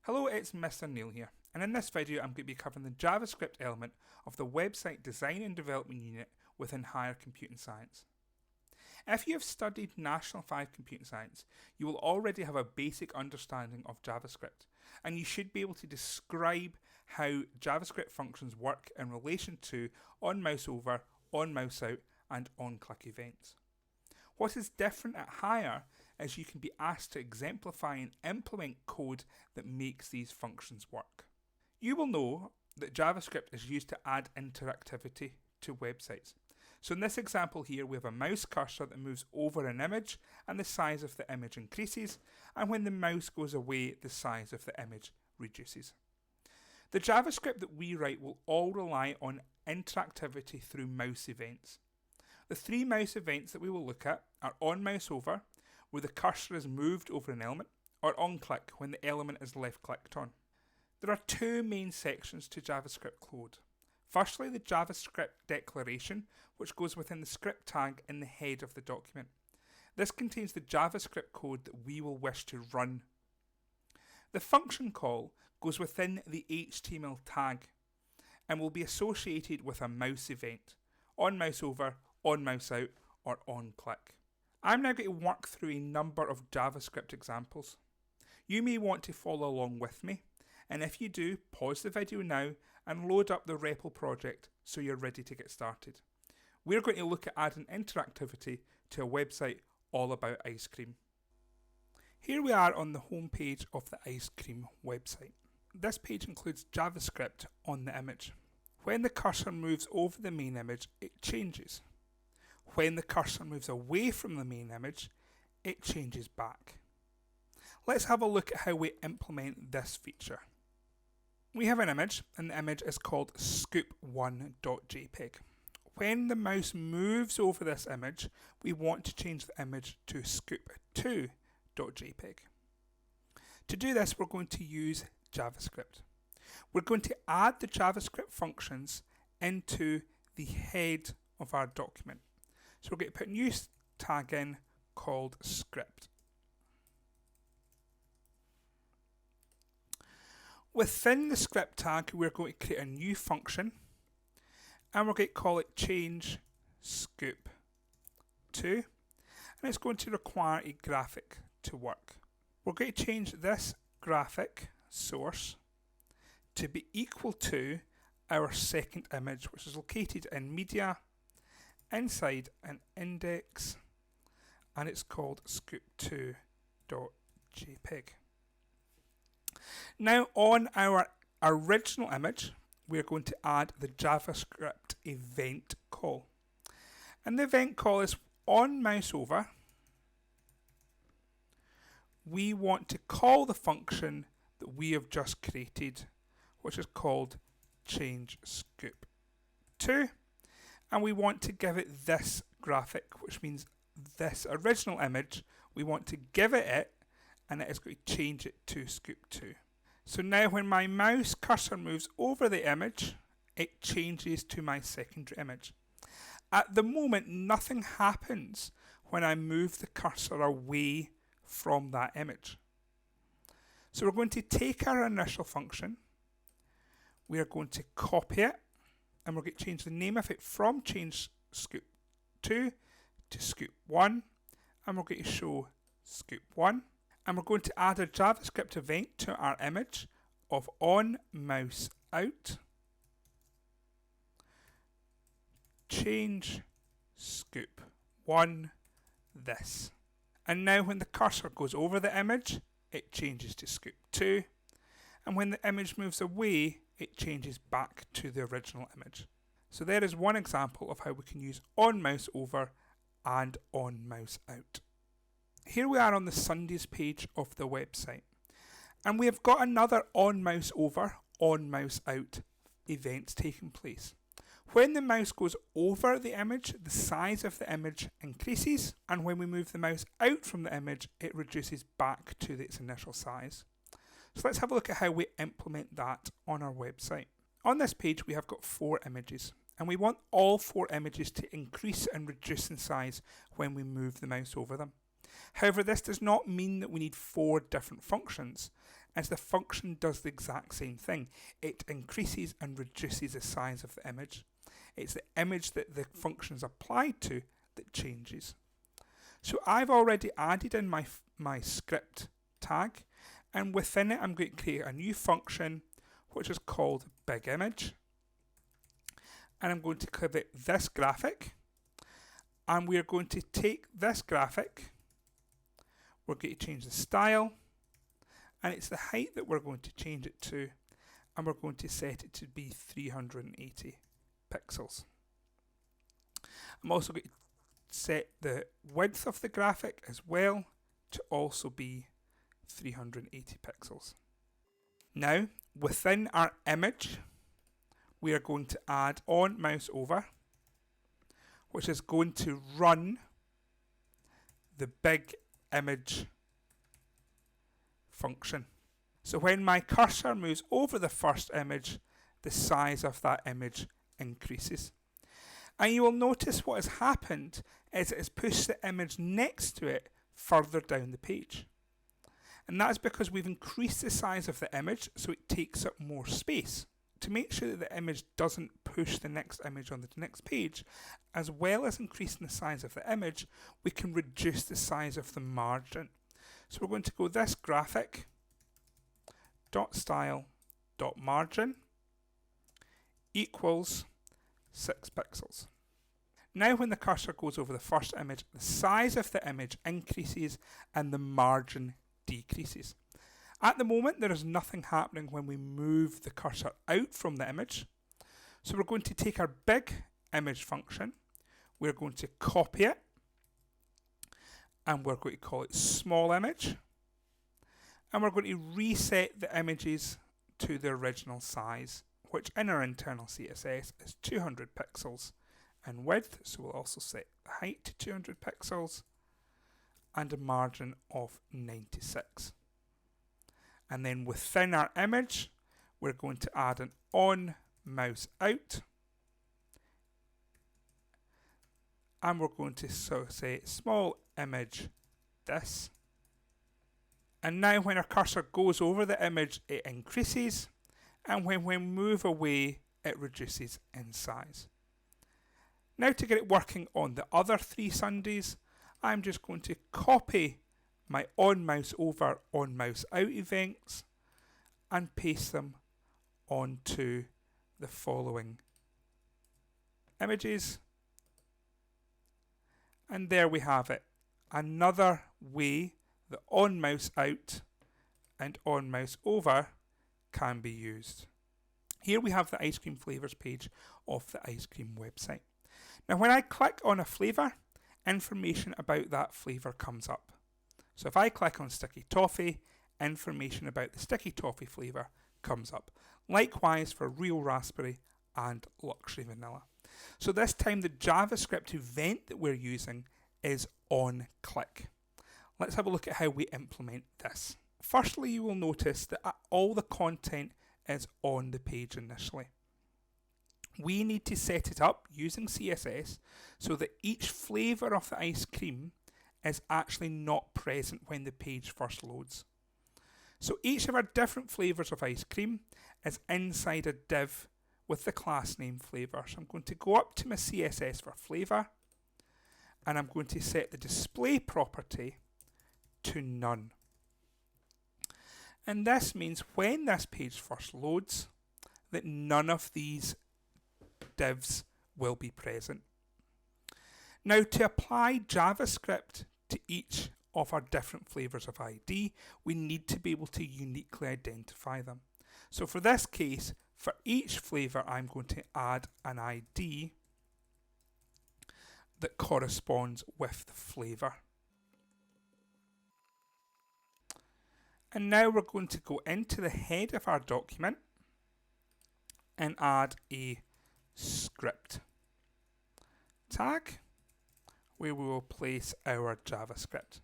Hello, it's Mr. Neil here, and in this video I'm going to be covering the JavaScript element of the Website Design and Development Unit within Higher Computing Science. If you have studied National 5 Computing Science, you will already have a basic understanding of JavaScript, and you should be able to describe how JavaScript functions work in relation to onmouseover, onmouseout, and onclick events. What is different at Higher is you can be asked to exemplify and implement code that makes these functions work. You will know that JavaScript is used to add interactivity to websites. So in this example here, we have a mouse cursor that moves over an image and the size of the image increases, and when the mouse goes away, the size of the image reduces. The JavaScript that we write will all rely on interactivity through mouse events. The three mouse events that we will look at are onmouseover, where the cursor is moved over an element, or onclick, when the element is left-clicked on. There are two main sections to JavaScript code. Firstly, the JavaScript declaration, which goes within the script tag in the head of the document. This contains the JavaScript code that we will wish to run. The function call goes within the HTML tag and will be associated with a mouse event, onmouseover, onmouseout, or onclick. I'm now going to work through a number of JavaScript examples. You may want to follow along with me, and if you do, pause the video now and load up the REPL project so you're ready to get started. We're going to look at adding interactivity to a website all about ice cream. Here we are on the home page of the ice cream website. This page includes JavaScript on the image. When the cursor moves over the main image, it changes. When the cursor moves away from the main image, it changes back. Let's have a look at how we implement this feature. We have an image, and the image is called scoop1.jpg. When the mouse moves over this image, we want to change the image to scoop2.jpg. To do this, we're going to use JavaScript. We're going to add the JavaScript functions into the head of our document. So we're going to put a new tag in called script. Within the script tag, we're going to create a new function, and we're going to call it change scoop 2, and it's going to require a graphic to work. We're going to change this graphic source to be equal to our second image, which is located in media, inside an index, and it's called scoop2.jpg. Now on our original image, we're going to add the JavaScript event call. And the event call is onmouseover. We want to call the function that we have just created, which is called change scoop 2. And we want to give it this graphic, which means this original image, we want to give it, and it is going to change it to scoop 2. So now when my mouse cursor moves over the image, it changes to my secondary image. At the moment, nothing happens when I move the cursor away from that image. So we're going to take our initial function, we are going to copy it, and we're going to change the name of it from change scoop 2 to scoop 1, and we're going to show scoop 1. And we're going to add a JavaScript event to our image of onmouseout, change scoop 1 this. And now when the cursor goes over the image, it changes to scoop 2. And when the image moves away, it changes back to the original image. So there is one example of how we can use onmouseover and onmouseout. Here we are on the Sundays page of the website, and we have got another onmouseover, onmouseout events taking place. When the mouse goes over the image, the size of the image increases, and when we move the mouse out from the image, it reduces back to its initial size. So let's have a look at how we implement that on our website. On this page, we have got 4 images, and we want all 4 images to increase and reduce in size when we move the mouse over them. However, this does not mean that we need 4 different functions. as the function does the exact same thing. It increases and reduces the size of the image. It's the image that the function is applied to that changes. So I've already added in my script tag, and within it I'm going to create a new function which is called big image, and I'm going to call it this graphic, and we're going to take this graphic, we're going to change the style, and it's the height that we're going to change it to, and we're going to set it to be 380 pixels. I'm also going to set the width of the graphic as well to also be 380 pixels. Now, within our image, we are going to add onmouseover, which is going to run the big image function. So when my cursor moves over the first image, the size of that image increases. And you will notice what has happened is it has pushed the image next to it further down the page. And that's because we've increased the size of the image so it takes up more space. To make sure that the image doesn't push the next image on the next page, as well as increasing the size of the image, we can reduce the size of the margin. So we're going to go this graphic .style .margin equals 6 pixels. Now when the cursor goes over the first image, the size of the image increases and the margin decreases. At the moment, there is nothing happening when we move the cursor out from the image. So we're going to take our big image function, we're going to copy it, and we're going to call it small image, and we're going to reset the images to the original size, which in our internal CSS is 200 pixels in width, so we'll also set the height to 200 pixels and a margin of 96. And then within our image, we're going to add an onmouseout, and we're going to say small image this. And now when our cursor goes over the image, it increases, and when we move away, it reduces in size. Now to get it working on the other 3 Sundays, I'm just going to copy my onmouseover, onmouseout events and paste them onto the following images. And there we have it. Another way that onmouseout and onmouseover can be used. Here we have the ice cream flavours page of the ice cream website. Now when I click on a flavour, information about that flavour comes up. So if I click on sticky toffee, information about the sticky toffee flavour comes up. Likewise for real raspberry and luxury vanilla. So this time the JavaScript event that we're using is onClick. Let's have a look at how we implement this. Firstly, you will notice that all the content is on the page initially. We need to set it up using CSS so that each flavour of the ice cream is actually not present when the page first loads. So each of our different flavours of ice cream is inside a div with the class name flavour. So I'm going to go up to my CSS for flavour, and I'm going to set the display property to none. And this means when this page first loads, that none of these divs will be present. Now to apply JavaScript to each of our different flavours of ID, we need to be able to uniquely identify them. So for this case, for each flavour, I'm going to add an ID that corresponds with the flavour. And now we're going to go into the head of our document and add a script tag where we will place our JavaScript.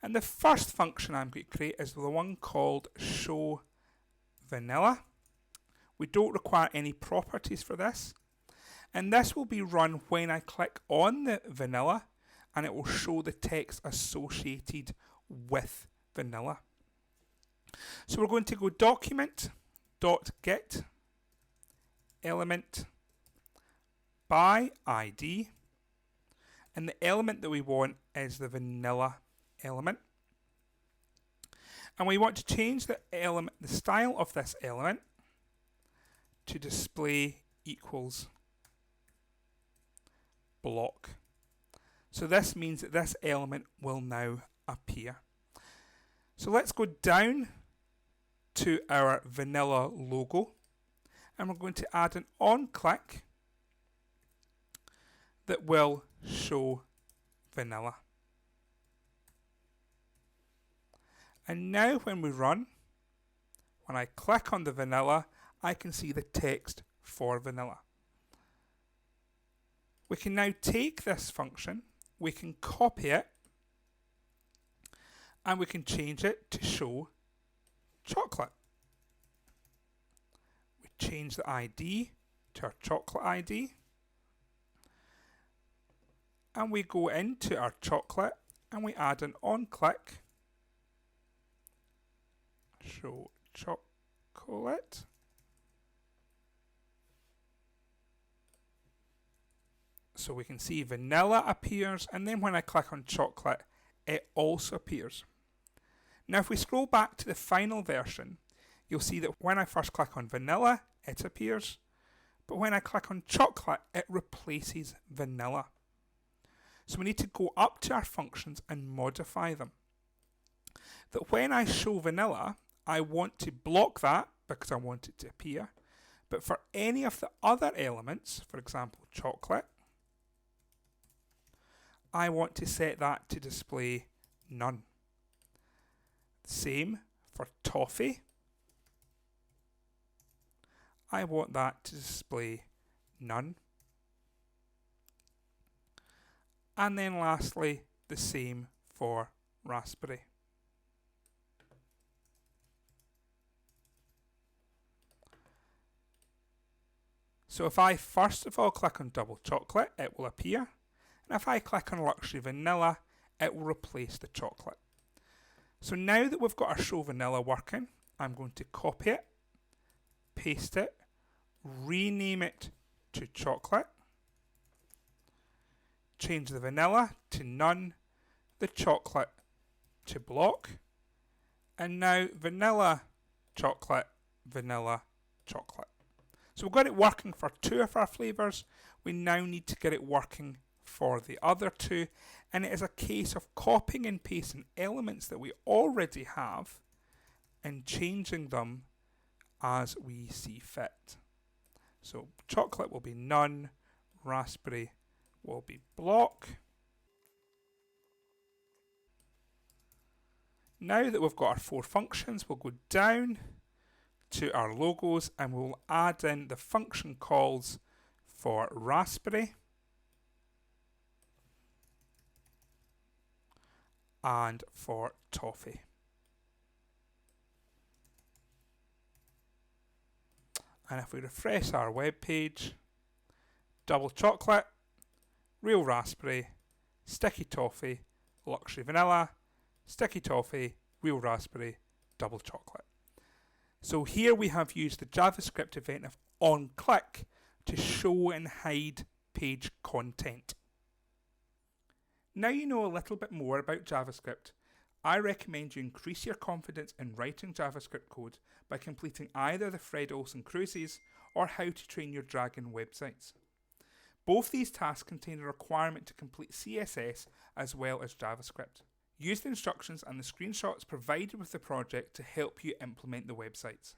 And the first function I'm going to create is the one called show vanilla. We don't require any properties for this, and this will be run when I click on the vanilla, and it will show the text associated with vanilla. So we're going to go document.get element by ID, and the element that we want is the vanilla element. And we want to change the style of this element to display equals block. So this means that this element will now appear. So let's go down to our vanilla logo, and we're going to add an onclick that will show vanilla. And now when we run, when I click on the vanilla, I can see the text for vanilla. We can now take this function, we can copy it, and we can change it to show chocolate. We change the ID to our chocolate ID, and we go into our chocolate and we add an onclick, show chocolate. So we can see vanilla appears, and then when I click on chocolate, it also appears. Now if we scroll back to the final version, you'll see that when I first click on vanilla, it appears, but when I click on chocolate, it replaces vanilla. So we need to go up to our functions and modify them. That when I show vanilla, I want to block that because I want it to appear, but for any of the other elements, for example chocolate, I want to set that to display none. Same for toffee. I want that to display none. And then lastly, the same for raspberry. So if I first of all click on double chocolate, it will appear. And if I click on luxury vanilla, it will replace the chocolate. So now that we've got our show vanilla working, I'm going to copy it, paste it, rename it to chocolate, change the vanilla to none, the chocolate to block, and now vanilla, chocolate, vanilla, chocolate. So we've got it working for two of our flavours. We now need to get it working for the other two, and it is a case of copying and pasting elements that we already have and changing them as we see fit. So chocolate will be none, raspberry will be block. Now that we've got our four functions, we'll go down to our logos and we'll add in the function calls for raspberry and for toffee. And if we refresh our web page, double chocolate, real raspberry, sticky toffee, luxury vanilla, sticky toffee, real raspberry, double chocolate. So here we have used the JavaScript event of onClick to show and hide page content. Now you know a little bit more about JavaScript, I recommend you increase your confidence in writing JavaScript code by completing either the Fred Olsen cruises or How to Train Your Dragon websites. Both these tasks contain a requirement to complete CSS as well as JavaScript. Use the instructions and the screenshots provided with the project to help you implement the websites.